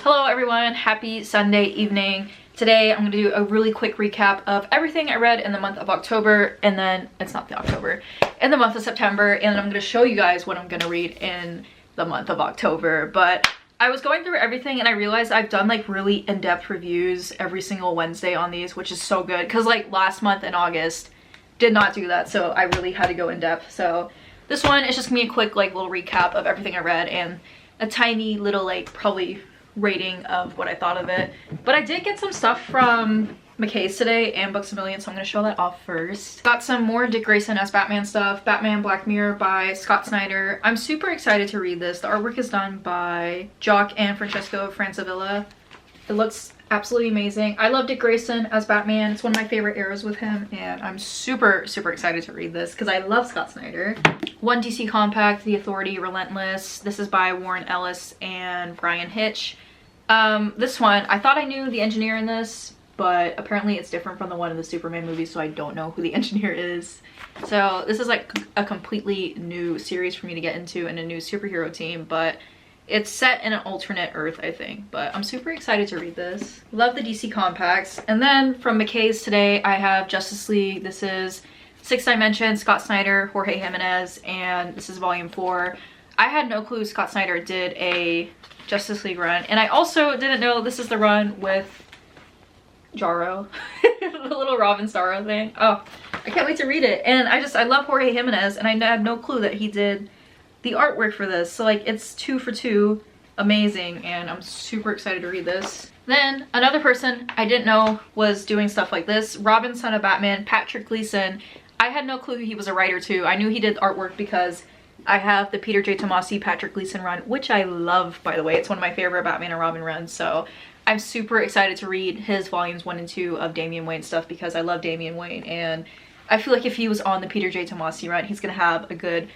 Hello everyone, happy Sunday evening. Today I'm going to do a really quick recap of everything I read in the month of October, and then it's not the October, in the month of September, and I'm going to show you guys what I'm going to read in the month of October. But I was going through everything and I realized I've done like really in-depth reviews every single Wednesday on these, which is so good because like last month in August did not do that, so I really had to go in depth. So this one is just gonna be a quick like little recap of everything I read and a tiny little like probably rating of what I thought of it. But I did get some stuff from McKay's today and Books A Million, so I'm going to show that off first. Got some more Dick Grayson as Batman stuff. Batman Black Mirror by Scott Snyder. I'm super excited to read this. The artwork is done by Jock and Francesco Francavilla. It looks absolutely amazing. I love Dick Grayson as Batman. It's one of my favorite eras with him, and I'm super excited to read this because I love Scott Snyder. One DC Compact, The Authority, Relentless. This is by Warren Ellis and Brian Hitch. This one, I thought I knew the engineer in this, but apparently it's different from the one in the Superman movie, so I don't know who the engineer is. So this is like a completely new series for me to get into and a new superhero team, but it's set in an alternate Earth, I think. But I'm super excited to read this. Love the DC Compacts. And then from McKay's today, I have Justice League. This is 6 Dimension, Scott Snyder, Jorge Jimenez, and this is volume 4. I had no clue Scott Snyder did a Justice League run, and I also didn't know this is the run with Jarro, the little Robin Starro thing. Oh, I can't wait to read it. And I love Jorge Jimenez, and I had no clue that he did the artwork for this. So like it's 2 for 2, amazing, and I'm super excited to read this. Then another person I didn't know was doing stuff like this, Robin Son of Batman, Patrick Gleason. I had no clue he was a writer too. I knew he did artwork because I have the Peter J. Tomasi Patrick Gleason run, which I love, by the way. It's one of my favorite Batman and Robin runs, so I'm super excited to read his volumes 1 and 2 of Damian Wayne stuff because I love Damian Wayne, and I feel like if he was on the Peter J. Tomasi run, he's gonna have a good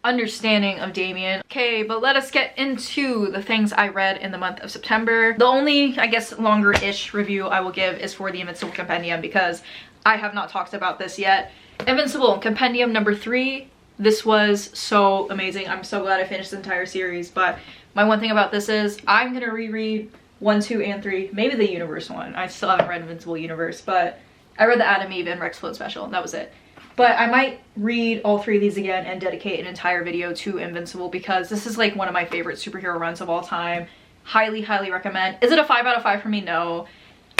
understanding of Damian. Okay, but let us get into the things I read in the month of September. The only, I guess, longer-ish review I will give is for the Invincible compendium because I have not talked about this yet. Invincible compendium number 3. This was so amazing. I'm so glad I finished the entire series, but my one thing about this is I'm gonna reread 1, 2, and 3, maybe the Universe one. I still haven't read Invincible Universe, but I read the Adam, Eve, and Rex Float special, and that was it. But I might read all 3 of these again and dedicate an entire video to Invincible because this is like one of my favorite superhero runs of all time. Highly recommend. Is it a 5 out of 5 for me? No.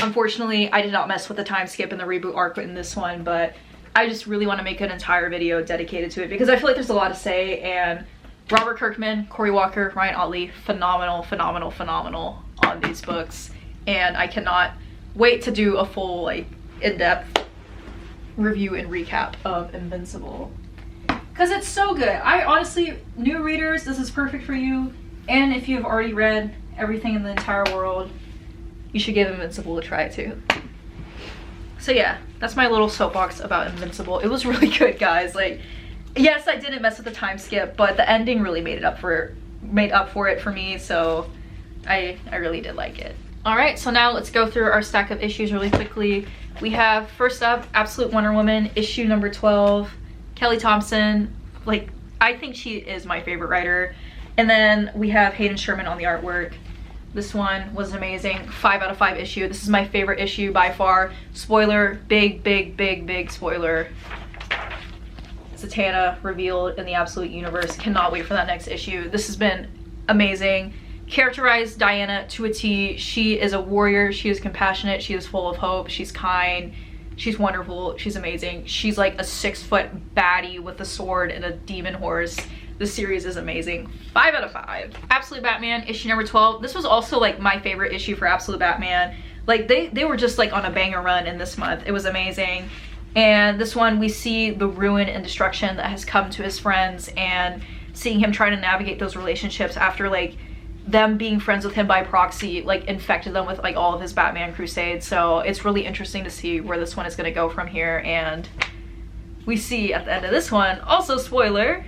Unfortunately, I did not mess with the time skip and the reboot arc in this one, but I just really want to make an entire video dedicated to it because I feel like there's a lot to say, and Robert Kirkman, Cory Walker, Ryan Ottley, phenomenal on these books, and I cannot wait to do a full like in-depth review and recap of Invincible because it's so good. I honestly, new readers, this is perfect for you, and if you've already read everything in the entire world, you should give Invincible a try too. So yeah, that's my little soapbox about Invincible. It was really good, guys. Like, yes, I didn't mess with the time skip, but the ending really made up for it for me, so I really did like it. All right, so now let's go through our stack of issues really quickly. We have, first up, Absolute Wonder Woman, issue number 12. Kelly Thompson, like, I think she is my favorite writer. And then we have Hayden Sherman on the artwork. This one was amazing. 5 out of 5 issue. This is my favorite issue by far. Spoiler, big spoiler. Zatanna revealed in the Absolute Universe. Cannot wait for that next issue. This has been amazing. Characterized Diana to a T. She is a warrior. She is compassionate. She is full of hope. She's kind. She's wonderful. She's amazing. She's like a 6-foot baddie with a sword and a demon horse. This series is amazing. 5 out of 5. Absolute Batman, issue number 12. This was also like my favorite issue for Absolute Batman. Like they were just like on a banger run in this month. It was amazing. And this one, we see the ruin and destruction that has come to his friends, and seeing him try to navigate those relationships after like them being friends with him by proxy like infected them with like all of his Batman crusades. So it's really interesting to see where this one is going to go from here. And we see at the end of this one, also spoiler,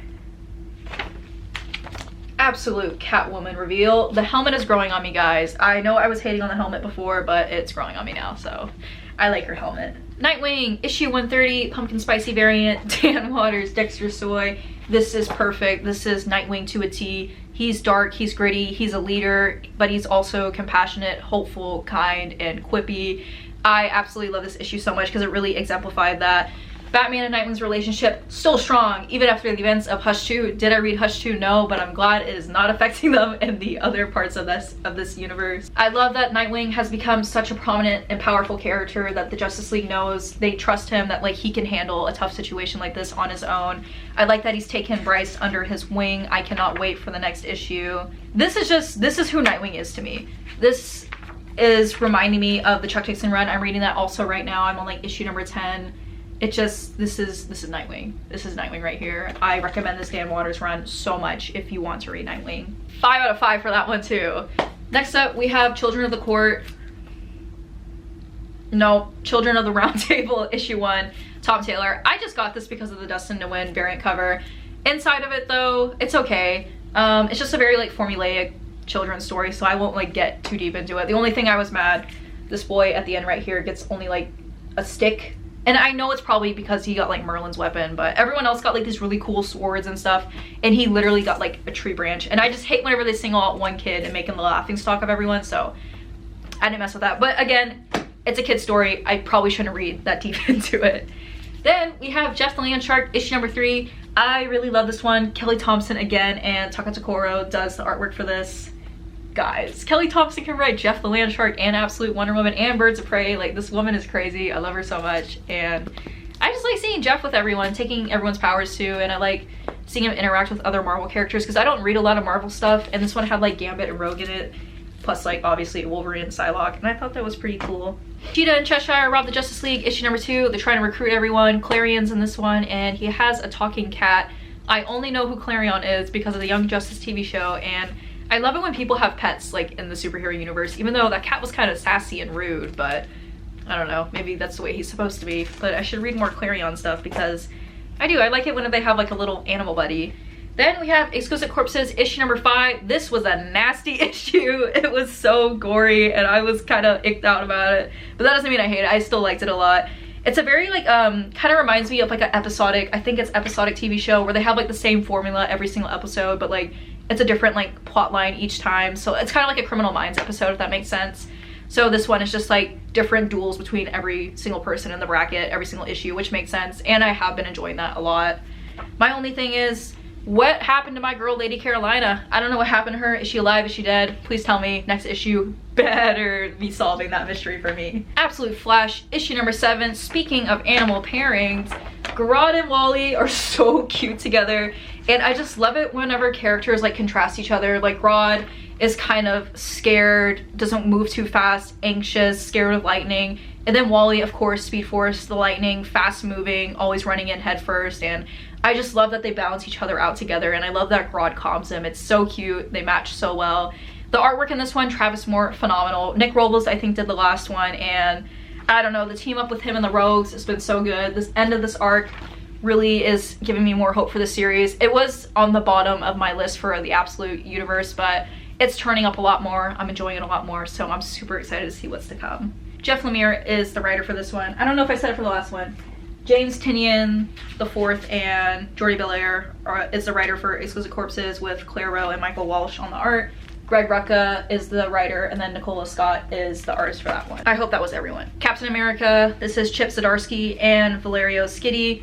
absolute Catwoman reveal. The helmet is growing on me, guys. I know I was hating on the helmet before, but it's growing on me now, so I like her helmet. Nightwing, issue 130, pumpkin spicy variant, Dan Waters, Dexter Soy. This is perfect. This is Nightwing to a T. He's dark, he's gritty, he's a leader, but he's also compassionate, hopeful, kind, and quippy. I absolutely love this issue so much because it really exemplified that. Batman and Nightwing's relationship still strong even after the events of Hush 2. Did I read Hush 2? No, but I'm glad it is not affecting them in the other parts of this universe. I love that Nightwing has become such a prominent and powerful character that the Justice League knows. They trust him that like he can handle a tough situation like this on his own. I like that he's taken Bryce under his wing. I cannot wait for the next issue. This is who Nightwing is to me. This is reminding me of the Chuck Dixon run. I'm reading that also right now. I'm on like issue number 10. It just, this is Nightwing. This is Nightwing right here. I recommend this Dan Watters run so much if you want to read Nightwing. 5 out of 5 for that one too. Next up, we have Children of the Court. No, Children of the Round Table, issue 1, Tom Taylor. I just got this because of the Destined to Win variant cover. Inside of it though, it's okay. It's just a very like formulaic children's story, so I won't like get too deep into it. The only thing I was mad, this boy at the end right here gets only like a stick. And I know it's probably because he got like Merlin's weapon, but everyone else got like these really cool swords and stuff, and he literally got like a tree branch. And I just hate whenever they single out one kid and make him the laughing stock of everyone, so I didn't mess with that. But again, it's a kid's story. I probably shouldn't read that deep into it. Then we have Jeff the Landshark, issue number 3. I really love this one. Kelly Thompson again, and Taka Takoro does the artwork for this. Guys, Kelly Thompson can write Jeff the Landshark and Absolute Wonder Woman and Birds of Prey. Like, this woman is crazy. I love her so much, and I just like seeing Jeff with everyone, taking everyone's powers too, and I like seeing him interact with other Marvel characters because I don't read a lot of Marvel stuff, and this one had like Gambit and Rogue in it, plus like obviously Wolverine and Psylocke, and I thought that was pretty cool. Cheetah and Cheshire rob the Justice League, issue number 2. They're trying to recruit everyone. Clarion's in this one, and he has a talking cat. I only know who Clarion is because of the Young Justice TV show, and I love it when people have pets like in the superhero universe, even though that cat was kind of sassy and rude, but I don't know, maybe that's the way he's supposed to be. But I should read more Clarion stuff because I like it when they have like a little animal buddy. Then we have Exquisite Corpses, issue number 5. This was a nasty issue. It was so gory and I was kind of icked out about it, but that doesn't mean I hate it. I still liked it a lot. It's a very like kind of reminds me of like an episodic, I think it's episodic TV show where they have like the same formula every single episode, but like it's a different like plot line each time. So it's kind of like a Criminal Minds episode, if that makes sense. So this one is just like different duels between every single person in the bracket, every single issue, which makes sense, and I have been enjoying that a lot. My only thing is, what happened to my girl Lady Carolina? I don't know what happened to her. Is she alive? Is she dead? Please tell me. Next issue better be solving that mystery for me. Absolute Flash, issue number 7. Speaking of animal pairings, Grodd and Wally are so cute together, and I just love it whenever characters like contrast each other. Like Grodd is kind of scared, doesn't move too fast, anxious, scared of lightning, and then Wally, of course, Speed Force, the lightning, fast moving, always running in head first. And I just love that they balance each other out together, and I love that Grodd calms him. It's so cute. They match so well. The artwork in this one, Travis Moore, phenomenal. Nick Robles, I think, did the last one, and I don't know, the team up with him and the Rogues has been so good. This end of this arc really is giving me more hope for the series. It was on the bottom of my list for the Absolute universe, but it's turning up a lot more. I'm enjoying it a lot more, so I'm super excited to see what's to come. Jeff Lemire is the writer for this one. I don't know if I said it for the last one. James Tynion IV and Jordi Belair is the writer for Exquisite Corpses, with Claire Rowe and Michael Walsh on the art. Greg Rucka is the writer, and then Nicola Scott is the artist for that one. I hope that was everyone. Captain America, this is Chip Zdarsky and Valerio Skiddy.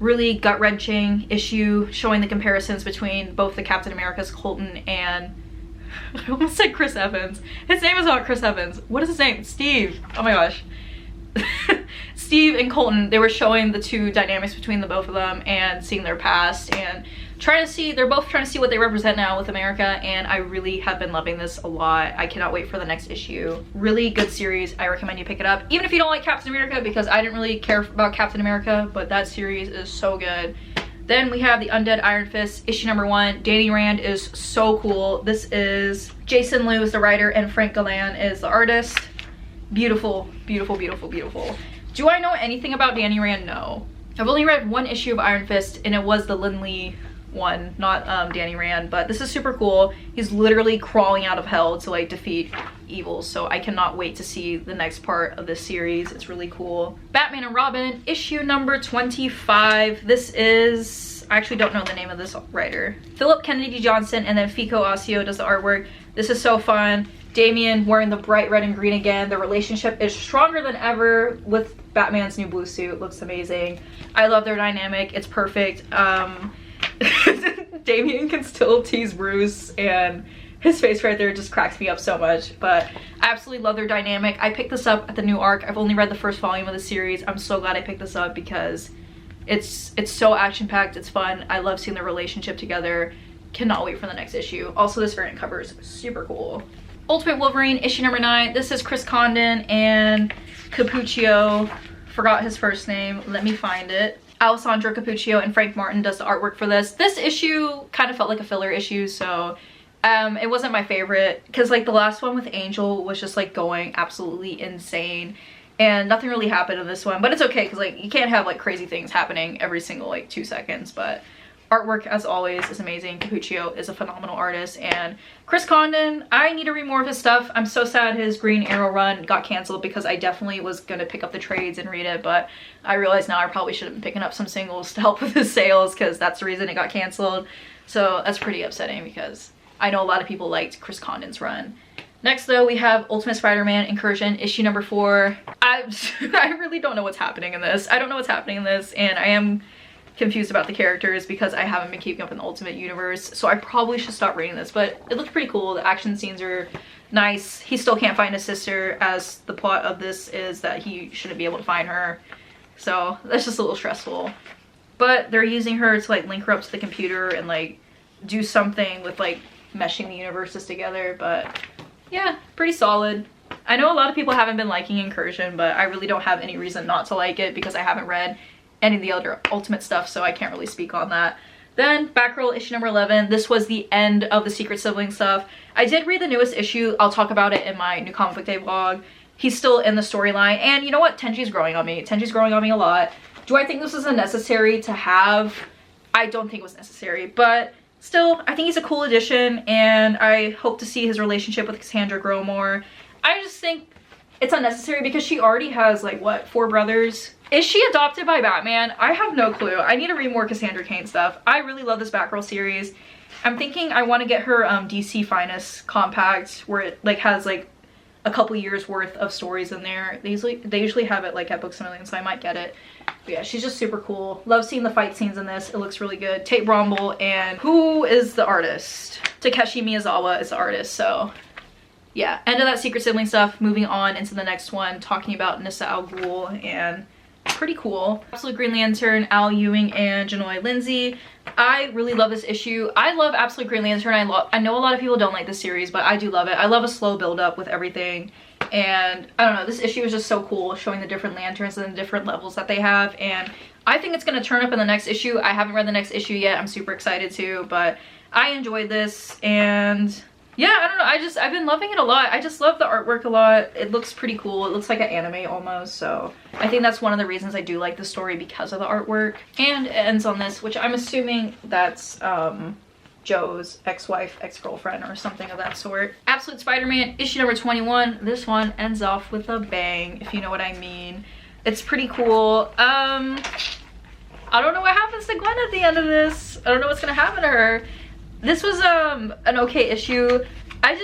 Really gut-wrenching issue showing the comparisons between both the Captain America's Colton and I almost said Chris Evans. His name is not Chris Evans. What is his name? Steve. Oh my gosh. Steve and Colton, they were showing the two dynamics between the both of them and seeing their past and trying to see, they're both trying to see what they represent now with America, and I really have been loving this a lot. I cannot wait for the next issue. Really good series. I recommend you pick it up, even if you don't like Captain America, because I didn't really care about Captain America, but that series is so good. Then we have the Undead Iron Fist, issue number 1. Danny Rand is so cool. This is Jason Liu is the writer and Frank Galan is the artist. Beautiful, beautiful, beautiful, beautiful. Do I know anything about Danny Rand? No. I've only read one issue of Iron Fist, and it was the Lin Lee one, not Danny Rand, but this is super cool. He's literally crawling out of hell to like defeat evil, so I cannot wait to see the next part of this series. It's really cool. Batman and Robin, issue number 25. This is this. I actually don't know the name of this writer. Philip Kennedy Johnson, and then Fico Ossio does the artwork. This is so fun. Damian wearing the bright red and green again. The relationship is stronger than ever with Batman's new blue suit. Looks amazing. I love their dynamic. It's perfect. Damian can still tease Bruce, and his face right there just cracks me up so much. But I absolutely love their dynamic. I picked this up at the new arc. I've only read the first volume of the series. I'm so glad I picked this up because it's so action-packed. It's fun. I love seeing their relationship together. Cannot wait for the next issue. Also, this variant cover is super cool. Ultimate Wolverine issue number 9. This is Chris Condon and Cappuccio. Forgot his first name. Let me find it. Alessandro Cappuccio and Frank Martin does the artwork for this. This issue kind of felt like a filler issue, so it wasn't my favorite because like the last one with Angel was just like going absolutely insane and nothing really happened in this one, but it's okay because like you can't have like crazy things happening every single like 2 seconds. But artwork as always is amazing. Cappuccio is a phenomenal artist, and Chris Condon, I need to read more of his stuff. I'm so sad his Green Arrow run got canceled because I definitely was gonna pick up the trades and read it, but I realize now I probably should have been picking up some singles to help with his sales because that's the reason it got canceled. So that's pretty upsetting because I know a lot of people liked Chris Condon's run. Next though, we have Ultimate Spider-Man Incursion issue number 4. I really don't know what's happening in this. I don't know what's happening in this, and I am confused about the characters because I haven't been keeping up in the Ultimate Universe, so I probably should stop reading this, but it looks pretty cool. The action scenes are nice. He still can't find his sister, as the plot of this is that he shouldn't be able to find her, so that's just a little stressful. But they're using her to like link her up to the computer and like do something with like meshing the universes together. But yeah, pretty solid. I know a lot of people haven't been liking Incursion, but I really don't have any reason not to like it because I haven't read any of the other Ultimate stuff, so I can't really speak on that. Then Batgirl issue number 11. This was the end of the Secret Sibling stuff. I did read the newest issue. I'll talk about it in my new comic book day vlog. He's still in the storyline, and you know what? Tenji's growing on me. Tenji's growing on me a lot. Do I think this was necessary to have? I don't think it was necessary, but still, I think he's a cool addition, and I hope to see his relationship with Cassandra grow more. I just think it's unnecessary because she already has like what, 4 brothers? Is she adopted by Batman? I have no clue. I need to read more Cassandra Cain stuff. I really love this Batgirl series. I'm thinking I want to get her DC Finest compact where it like has like a couple years worth of stories in there. They usually have it like at Books A Million, so I might get it. But yeah, she's just super cool. Love seeing the fight scenes in this. It looks really good. Tate Bromble, and who is the artist? Takeshi Miyazawa is the artist, so yeah. End of that Secret Sibling stuff. Moving on into the next one, talking about Nissa Al Ghul, and pretty cool. Absolute Green Lantern, Al Ewing and Janoi Lindsay. I really love this issue. I love Absolute Green Lantern. I know a lot of people don't like this series, but I do love it. I love a slow build up with everything. And I don't know, this issue is just so cool, showing the different lanterns and the different levels that they have. And I think it's going to turn up in the next issue. I haven't read the next issue yet. I'm super excited to, but I enjoyed this. And yeah, I don't know. I've been loving it a lot. I just love the artwork a lot. It looks pretty cool. It looks like an anime almost. So I think that's one of the reasons I do like the story, because of the artwork. And it ends on this, which I'm assuming that's Joe's ex-wife, ex-girlfriend, or something of that sort. Absolute Spider-Man issue number 21. This one ends off with a bang, if you know what I mean. It's pretty cool. I don't know what happens to Gwen at the end of this. I don't know what's gonna happen to her. This was an okay issue. I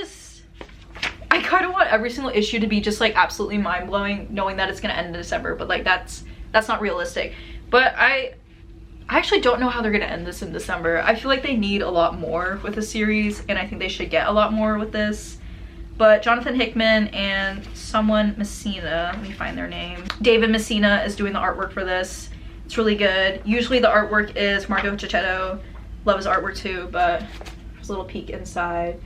kind of want every single issue to be just like absolutely mind-blowing, knowing that it's gonna end in December, but like that's not realistic. But I actually don't know how they're gonna end this in December. I feel like they need a lot more with the series, and I think they should get a lot more with this. But Jonathan Hickman and someone Messina, let me find their name. David Messina is doing the artwork for this. It's really good. Usually the artwork is Marco Cicchetto. Love his artwork too, but there's a little peek inside.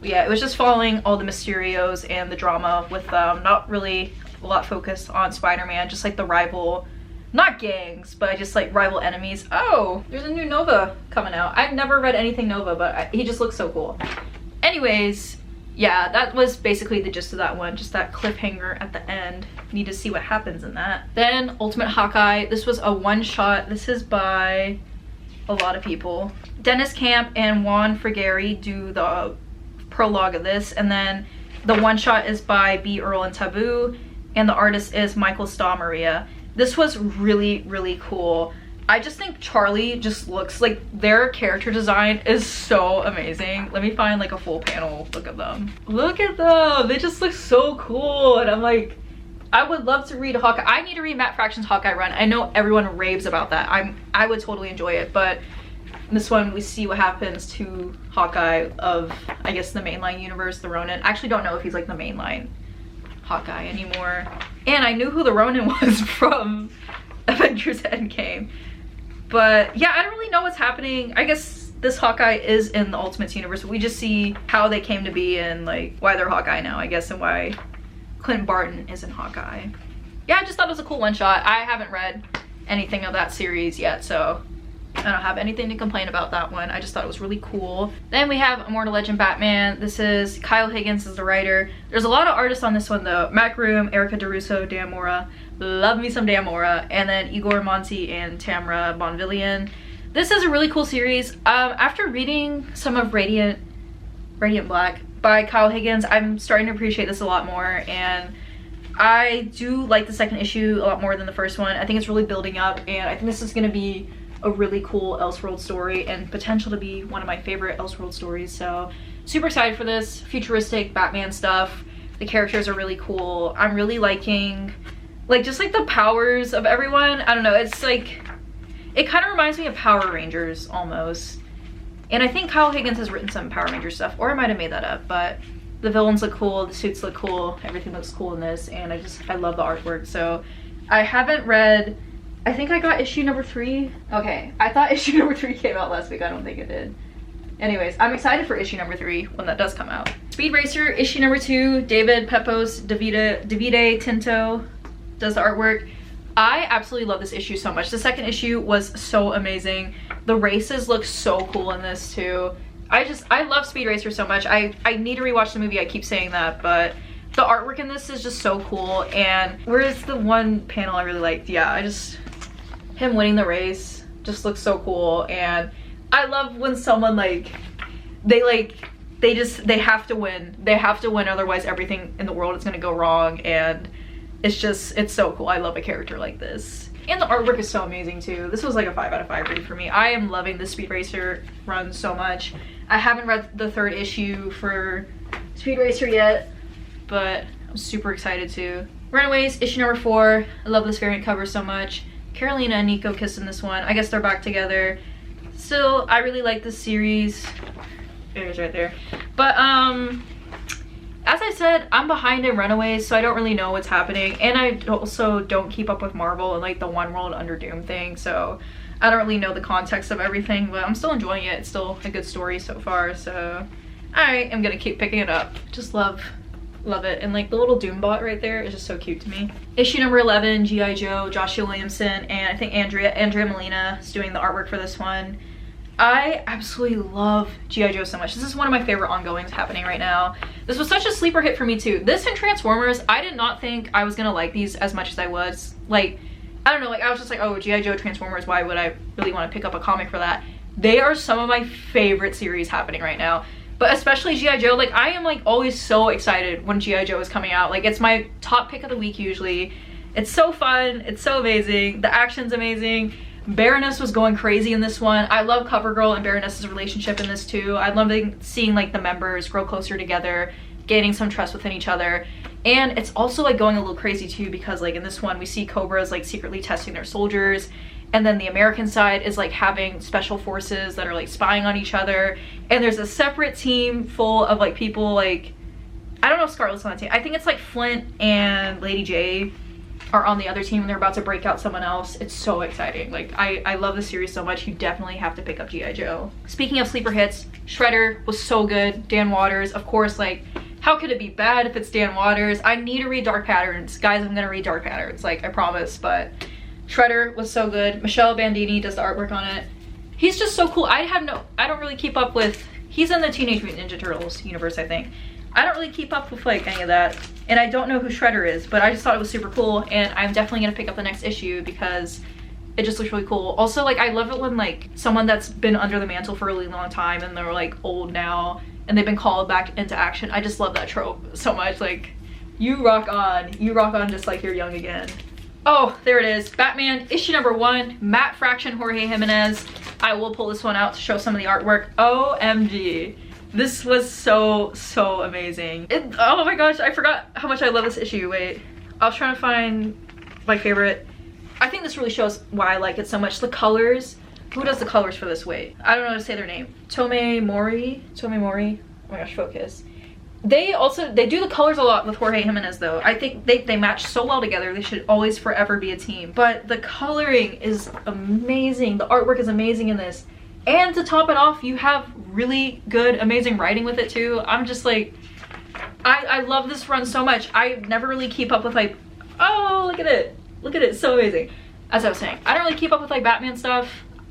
But yeah, it was just following all the Mysterios and the drama with not really a lot focused on Spider-Man, just like the rival, not gangs, but just like rival enemies. Oh, there's a new Nova coming out. I've never read anything Nova, but he just looks so cool. Anyways, yeah, that was basically the gist of that one, just that cliffhanger at the end. Need to see what happens in that. Then Ultimate Hawkeye. This was a one-shot. This is by a lot of people. Dennis Camp and Juan Frigeri do the prologue of this, and then the one-shot is by B. Earl and Taboo, and the artist is Michael Staw Maria. This was really, really cool. I just think Charlie just looks like their character design is so amazing. Let me find like a full panel look at them. Look at them, they just look so cool. And I'm like, I would love to read Hawkeye. I need to read Matt Fraction's Hawkeye run. I know everyone raves about that. I would totally enjoy it, but this one we see what happens to Hawkeye of, I guess, the mainline universe, the Ronin. I actually don't know if he's like the mainline Hawkeye anymore. And I knew who the Ronin was from Avengers Endgame. But yeah, I don't really know what's happening. I guess this Hawkeye is in the Ultimates universe. We just see how they came to be and like why they're Hawkeye now, I guess, and why Clint Barton is in Hawkeye. Yeah, I just thought it was a cool one shot. I haven't read anything of that series yet, so I don't have anything to complain about that one. I just thought it was really cool. Then we have Immortal Legend Batman. This is Kyle Higgins is the writer. There's a lot of artists on this one though. Mac Room, Erica DeRusso, Dan Mora. Love me some Dan Mora. And then Igor Monti and Tamra Bonvillian. This is a really cool series. After reading some of Radiant Black by Kyle Higgins, I'm starting to appreciate this a lot more. And I do like the second issue a lot more than the first one. I think it's really building up, and I think this is going to be a really cool Elseworlds story and potential to be one of my favorite Elseworlds stories. So super excited for this. Futuristic Batman stuff. The characters are really cool. I'm really liking like just like the powers of everyone. I don't know, it's like it kind of reminds me of Power Rangers almost. And I think Kyle Higgins has written some Power Ranger stuff, or I might have made that up, but the villains look cool, the suits look cool, everything looks cool in this, and I love the artwork. So I haven't read, I think I got issue number 3. Okay, I thought issue number 3 came out last week. I don't think it did. Anyways, I'm excited for issue number 3 when that does come out. Speed Racer issue number 2, David Pepos Davide Tinto does the artwork. I absolutely love this issue so much. The second issue was so amazing. The races look so cool in this too. I love Speed Racer so much. I need to rewatch the movie. I keep saying that, but the artwork in this is just so cool. And where's the one panel I really liked? Yeah, him winning the race just looks so cool. And I love when someone they have to win. They have to win, otherwise everything in the world is gonna go wrong. And it's so cool. I love a character like this. And the artwork is so amazing too. This was like a 5 out of 5 read for me. I am loving the Speed Racer run so much. I haven't read the 3rd issue for Speed Racer yet, but I'm super excited to. Runaways issue number 4. I love this variant cover so much. Carolina and Nico kiss in this one. I guess they're back together. Still, I really like this series. There's right there. But as I said, I'm behind in Runaways, so I don't really know what's happening. And I also don't keep up with Marvel and like the One World Under Doom thing, so I don't really know the context of everything, but I'm still enjoying it. It's still a good story so far, so I am gonna keep picking it up. Just love it. And like the little Doom bot right there is just so cute to me. Issue number 11, G.I. Joe, Joshua Williamson, and I think Andrea Molina is doing the artwork for this one. I absolutely love G.I. Joe so much. This is one of my favorite ongoings happening right now. This was such a sleeper hit for me too. This and Transformers, I did not think I was gonna like these as much as I was. Like, I don't know, like I was just like, oh, G.I. Joe, Transformers, why would I really want to pick up a comic for that? They are some of my favorite series happening right now. But especially G.I. Joe, like I am like always so excited when G.I. Joe is coming out. Like it's my top pick of the week usually. It's so fun, it's so amazing, the action's amazing. Baroness was going crazy in this one. I love CoverGirl and Baroness's relationship in this too. I love seeing like the members grow closer together, gaining some trust within each other. And it's also like going a little crazy too, because like in this one we see Cobras like secretly testing their soldiers, and then the American side is like having special forces that are like spying on each other, and there's a separate team full of like people like, I don't know if Scarlett's on the team. I think it's like Flint and Lady J are on the other team and they're about to break out someone else. It's so exciting. Like I love the series so much. You definitely have to pick up G.I. Joe. Speaking of sleeper hits, Shredder was so good. Dan Waters, of course, like how could it be bad if it's Dan Waters? I need to read Dark Patterns. Guys, I'm gonna read Dark Patterns, like I promise, but Shredder was so good. Michelle Bandini does the artwork on it. He's just so cool. I don't really keep up with, he's in the Teenage Mutant Ninja Turtles universe, I think. I don't really keep up with like any of that, and I don't know who Shredder is, but I just thought it was super cool, and I'm definitely gonna pick up the next issue because it just looks really cool. Also, like I love it when like someone that's been under the mantle for a really long time and they're like old now and they've been called back into action. I just love that trope so much. Like you rock on just like you're young again. Oh, there it is. Batman issue number 1, matte fraction Jorge Jimenez. I will pull this one out to show some of the artwork. OMG. This was so amazing. Oh my gosh, I forgot how much I love this issue. Wait, I was trying to find my favorite. I think this really shows why I like it so much. The colors. Who does the colors for this? Wait, I don't know how to say their name. Tome Mori. Oh my gosh, focus. They do the colors a lot with Jorge Jimenez though. I think they match so well together. They should always forever be a team. But the coloring is amazing. The artwork is amazing in this. And to top it off, you have really good, amazing writing with it too. I'm just like, I love this run so much. I never really keep up with like, oh, look at it. Look at it, so amazing. As I was saying, I don't really keep up with like Batman stuff.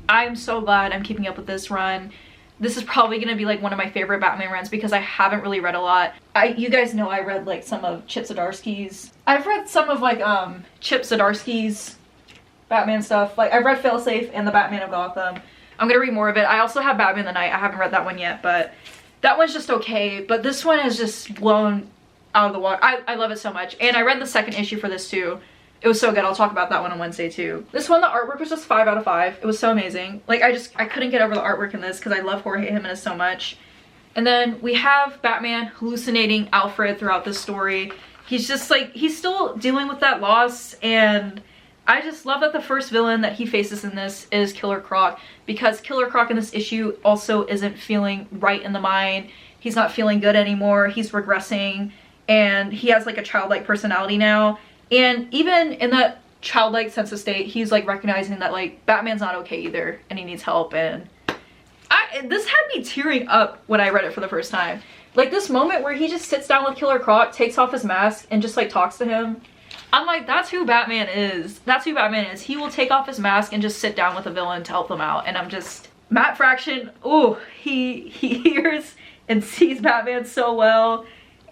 I'm so glad I'm keeping up with this run. This is probably gonna be like one of my favorite Batman runs because I haven't really read a lot. You guys know I read like some of Chip Zdarsky's. I've read some of like Chip Zdarsky's Batman stuff. Like I've read Failsafe and the Batman of Gotham. I'm gonna read more of it. I also have Batman the Night. I haven't read that one yet, but that one's just okay. But this one is just blown out of the water. I love it so much. And I read the second issue for this too. It was so good. I'll talk about that one on Wednesday too. This one, the artwork was just 5 out of 5. It was so amazing. Like I couldn't get over the artwork in this because I love Jorge Jimenez so much. And then we have Batman hallucinating Alfred throughout this story. He's just like, he's still dealing with that loss, and I just love that the first villain that he faces in this is Killer Croc, because Killer Croc in this issue also isn't feeling right in the mind. He's not feeling good anymore. He's regressing, and he has like a childlike personality now. And even in that childlike sense of state, he's like recognizing that like Batman's not okay either, and he needs help. And this had me tearing up when I read it for the first time. Like this moment where he just sits down with Killer Croc, takes off his mask, and just like talks to him. I'm like, that's who Batman is. That's who Batman is. He will take off his mask and just sit down with a villain to help them out. And I'm just, Matt Fraction, oh, he hears and sees Batman so well.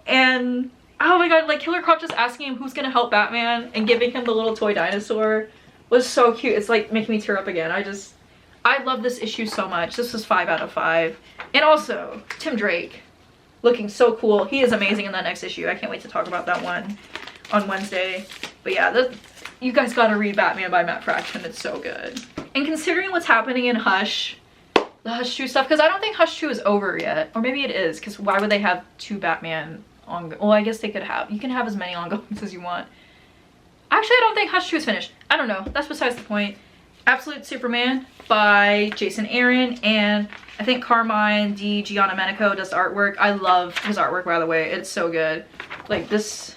And oh my god, like Killer Croc just asking him who's gonna help Batman and giving him the little toy dinosaur was so cute. It's like making me tear up again. I love this issue so much. This was 5 out of 5. And also, Tim Drake looking so cool. He is amazing in that next issue. I can't wait to talk about that one on Wednesday. But yeah, you guys gotta read Batman by Matt Fraction. It's so good. And considering what's happening in Hush, the Hush 2 stuff, because I don't think Hush 2 is over yet. Or maybe it is, because why would they have 2 Batman ongoing? Well, I guess they could have. You can have as many ongoings as you want. Actually, I don't think Hush 2 is finished. I don't know. That's besides the point. Absolute Superman by Jason Aaron, and I think Carmine Di Giandomenico does the artwork. I love his artwork, by the way. It's so good. Like this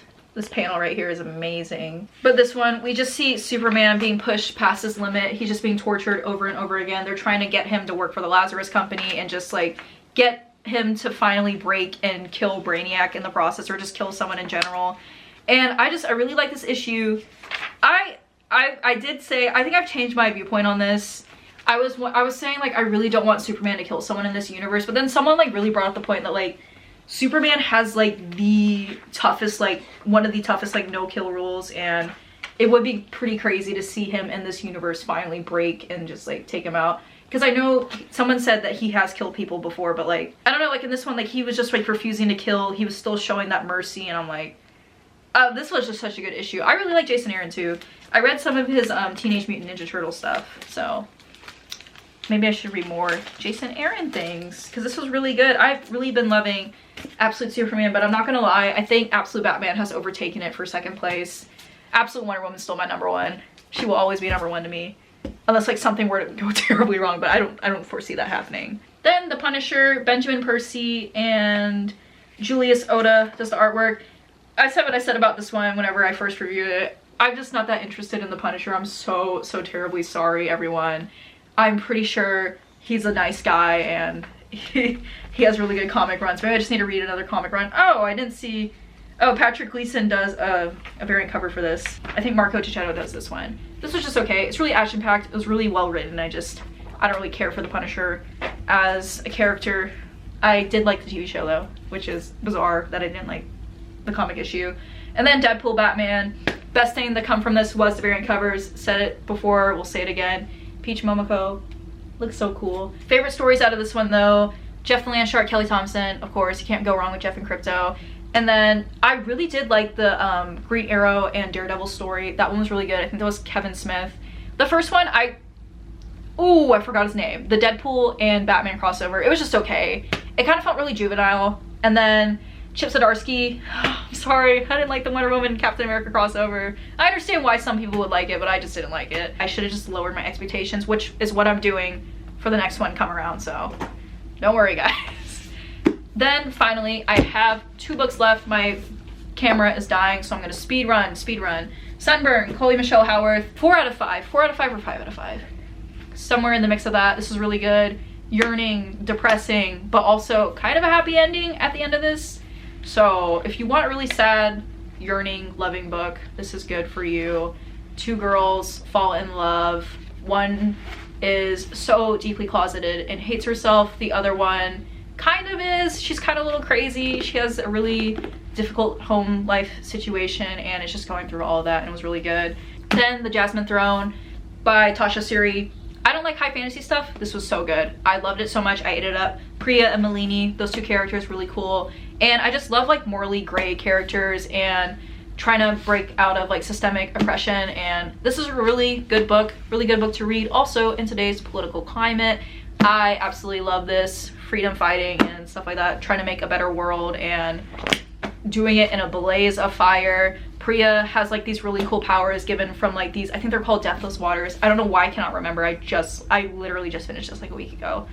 panel right here is amazing. But this one, we just see Superman being pushed past his limit. He's just being tortured over and over again. They're trying to get him to work for the Lazarus Company and just like get him to finally break and kill Brainiac in the process, or just kill someone in general. And I really like this issue. I did say, I think I've changed my viewpoint on this. I was saying like I really don't want Superman to kill someone in this universe, but then someone like really brought up the point that like Superman has like the toughest, like one of the toughest like no kill rules, and it would be pretty crazy to see him in this universe finally break and just like take him out. Because I know someone said that he has killed people before, but like I don't know, like in this one, like he was just like refusing to kill. He was still showing that mercy, and I'm like, this was just such a good issue. I really like Jason Aaron too. I read some of his Teenage Mutant Ninja Turtle stuff, so maybe I should read more Jason Aaron things, because this was really good. I've really been loving Absolute Superman, but I'm not gonna lie, I think Absolute Batman has overtaken it for second place. Absolute Wonder Woman's still my #1. She will always be #1 to me, unless like something were to go terribly wrong, but I don't foresee that happening. Then The Punisher, Benjamin Percy and Julius Oda does the artwork. I said what I said about this one whenever I first reviewed it. I'm just not that interested in The Punisher. I'm so terribly sorry, everyone. I'm pretty sure he's a nice guy and he has really good comic runs. Maybe I just need to read another comic run. Oh, I didn't see. Oh, Patrick Gleason does a variant cover for this. I think Marco Tichetto does this one. This was just okay. It's really action-packed. It was really well written. I don't really care for The Punisher as a character. I did like the TV show though, which is bizarre that I didn't like the comic issue. And then Deadpool Batman. Best thing that come from this was the variant covers. Said it before, we'll say it again. Peach Momoko looks so cool. Favorite stories out of this one though, Jeff Landshark, Kelly Thompson, of course, you can't go wrong with Jeff and Crypto. And then I really did like the Green Arrow and Daredevil story. That one was really good. I think that was Kevin Smith. The first one, I forgot his name. The Deadpool and Batman crossover. It was just okay. It kind of felt really juvenile. And then Chip Zdarsky, I'm sorry, I didn't like the Wonder Woman Captain America crossover. I understand why some people would like it, but I just didn't like it. I should have just lowered my expectations, which is what I'm doing for the next one come around, so don't worry, guys. Then finally, I have 2 books left. My camera is dying, so I'm gonna speed run. Sunburn, Chloe Michelle Howarth, 4 out of 5. 4 out of 5 or 5 out of 5? Somewhere in the mix of that. This is really good. Yearning, depressing, but also kind of a happy ending at the end of this. So if you want a really sad, yearning, loving book, this is good for you. 2 girls fall in love. One is so deeply closeted and hates herself. The other one kind of is. She's kind of a little crazy. She has a really difficult home life situation and it's just going through all of that, and it was really good. Then The Jasmine Throne by Tasha Suri. I don't like high fantasy stuff. This was so good. I loved it so much. I ate it up. Priya and Malini, those 2 characters, really cool. And I just love like morally gray characters and trying to break out of like systemic oppression. And this is a really good book to read. Also in today's political climate, I absolutely love this. Freedom fighting and stuff like that. Trying to make a better world and doing it in a blaze of fire. Priya has like these really cool powers given from like these, I think they're called deathless waters. I don't know why I cannot remember. I literally just finished this like a week ago.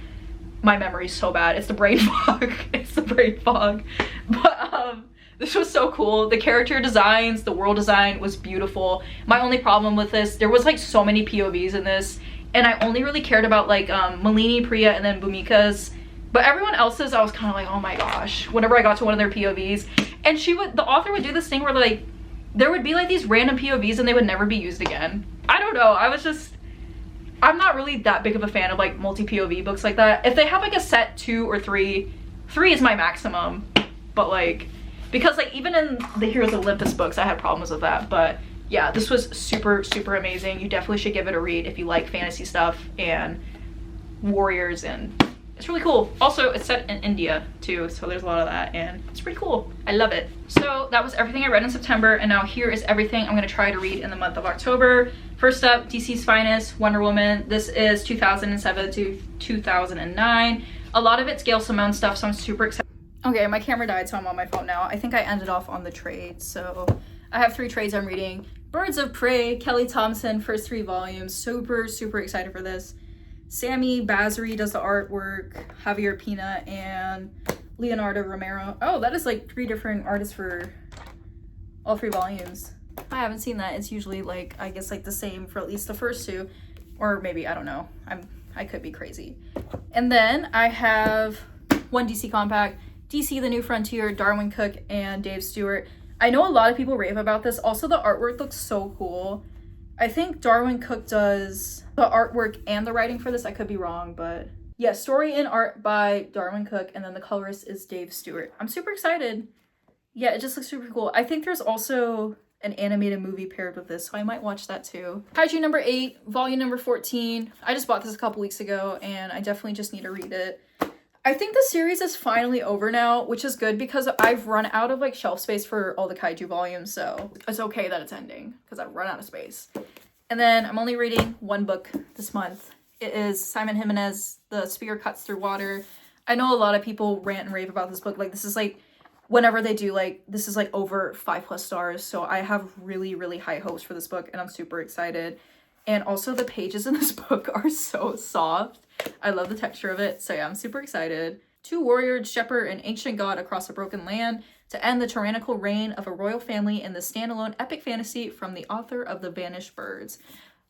My memory's so bad. It's the brain fog. It's the brain fog. But this was so cool. The character designs, the world design was beautiful. My only problem with this, there was like so many POVs in this, and I only really cared about like Malini, Priya, and then Bhumika's. But everyone else's, I was kind of like, oh my gosh, whenever I got to one of their POVs. And the author would do this thing where like, there would be like these random POVs and they would never be used again. I don't know, I'm not really that big of a fan of like multi-POV books like that. If they have like a set 2 or 3 is my maximum. But like, because like even in the Heroes of Olympus books, I had problems with that. But yeah, this was super, super amazing. You definitely should give it a read if you like fantasy stuff and warriors, and it's really cool. Also, it's set in India too, so there's a lot of that, and it's pretty cool. I love it. So that was everything I read in September, and now here is everything I'm gonna try to read in the month of October. First up, DC's Finest, Wonder Woman. This is 2007 to 2009. A lot of it's Gail Simone stuff, so I'm super excited. Okay, my camera died, so I'm on my phone now. I think I ended off on the trade, so I have 3 trades I'm reading. Birds of Prey, Kelly Thompson, first 3 volumes. Super, super excited for this. Sammy Basri does the artwork, Javier Pina, and Leonardo Romero. Oh, that is like 3 different artists for all 3 volumes. I haven't seen that. It's usually like, I guess like the same for at least the first 2, or maybe, I don't know. I could be crazy. And then I have 1 DC compact, DC The New Frontier, Darwin Cook, and Dave Stewart. I know a lot of people rave about this. Also, the artwork looks so cool. I think Darwin Cook does the artwork and the writing for this. I could be wrong, but yeah, story and art by Darwin Cook, and then the colorist is Dave Stewart. I'm super excited. Yeah, it just looks super cool. I think there's also an animated movie paired with this, so I might watch that too. Kaiju number 8, volume number 14. I just bought this a couple weeks ago, and I definitely just need to read it. I think the series is finally over now, which is good because I've run out of like shelf space for all the Kaiju volumes, so it's okay that it's ending because I've run out of space. And then I'm only reading 1 book this month. It is Simon Jimenez, The Spear Cuts Through Water. I know a lot of people rant and rave about this book. Like, this is like, whenever they do, like, this is like over 5+ stars. So I have really, really high hopes for this book, and I'm super excited. And also the pages in this book are so soft. I love the texture of it. So yeah, I'm super excited. 2 warriors shepherd an ancient god across a broken land to end the tyrannical reign of a royal family in the standalone epic fantasy from the author of The Vanished Birds.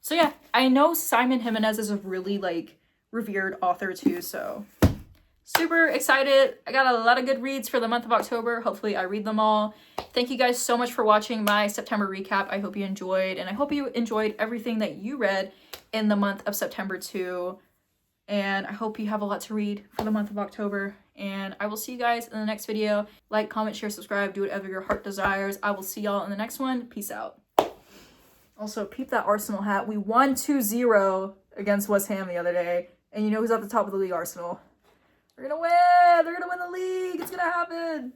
So yeah, I know Simon Jimenez is a really like revered author too, so super excited. I got a lot of good reads for the month of October. Hopefully I read them all. Thank you guys so much for watching my September recap. I hope you enjoyed, and I hope you enjoyed everything that you read in the month of September too. And I hope you have a lot to read for the month of October. And I will see you guys in the next video. Like, comment, share, subscribe, do whatever your heart desires. I will see y'all in the next one. Peace out. Also, peep that Arsenal hat. We won 2-0 against West Ham the other day. And you know who's at the top of the league? Arsenal. We're gonna win! They're gonna win the league! It's gonna happen!